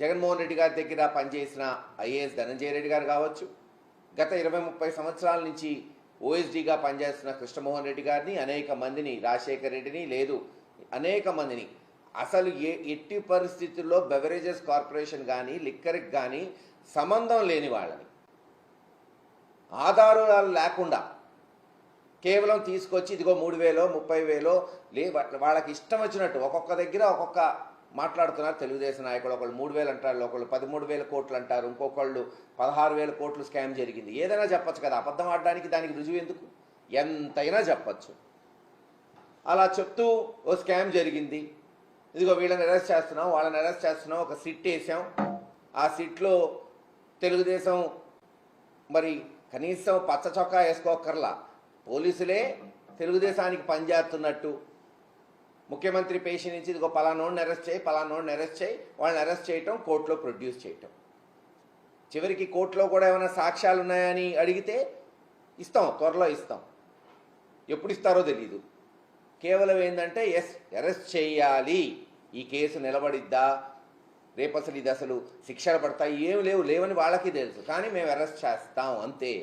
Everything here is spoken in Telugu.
జగన్మోహన్ రెడ్డి గారి దగ్గర పనిచేసిన ఐఏఎస్ ధనంజయ రెడ్డి గారు కావచ్చు, గత 20-30 సంవత్సరాల నుంచి ఓఎస్డీగా పనిచేస్తున్న కృష్ణమోహన్ రెడ్డి గారిని, అనేక మందిని, రాజశేఖర్ రెడ్డిని, లేదు అనేక మందిని, అసలు ఎట్టి పరిస్థితుల్లో బెవరేజెస్ కార్పొరేషన్ కానీ లిక్కర్కి కానీ సంబంధం లేని వాళ్ళని ఆధారాలు లేకుండా కేవలం తీసుకొచ్చి ఇదిగో 3,000 30,000 వాళ్ళకి ఇష్టం వచ్చినట్టు ఒక్కొక్క దగ్గర ఒక్కొక్క మాట్లాడుతున్నారు. తెలుగుదేశం నాయకులు ఒకళ్ళు 3,000 అంటారు, ఒకళ్ళు 13,000 కోట్లు అంటారు, ఇంకొకళ్ళు 16,000 కోట్లు స్కామ్ జరిగింది. ఏదైనా చెప్పచ్చు కదా, అబద్ధం ఆడడానికి దానికి రుజువు ఎందుకు? ఎంతైనా చెప్పచ్చు. అలా చెప్తూ ఓ స్కామ్ జరిగింది, ఇదిగో వీళ్ళని అరెస్ట్ చేస్తున్నాం, వాళ్ళని అరెస్ట్ చేస్తున్నాం, ఒక సిట్ వేసాం, ఆ సిట్లో తెలుగుదేశం మరి కనీసం పచ్చ చొక్కా వేసుకోకర్లా పోలీసులే తెలుగుదేశానికి పనిచేస్తున్నట్టు ముఖ్యమంత్రి పేషి నుంచి ఇదిగో పలానోడిని అరెస్ట్ చేయి, పలానోడిని అరెస్ట్ చేయి, వాళ్ళని అరెస్ట్ చేయటం, కోర్టులో ప్రొడ్యూస్ చేయటం. చివరికి కోర్టులో కూడా ఏమైనా సాక్ష్యాలు ఉన్నాయని అడిగితే ఇస్తాం, త్వరలో ఇస్తాం, ఎప్పుడు ఇస్తారో తెలీదు. కేవలం ఏంటంటే అరెస్ట్ చేయాలి, ఈ కేసు నిలబడిద్దా, రేపు అసలు ఇది అసలు శిక్షలు పడతాయి, ఏం లేవని వాళ్ళకి తెలుసు, కానీ మేము అరెస్ట్ చేస్తాం అంతే.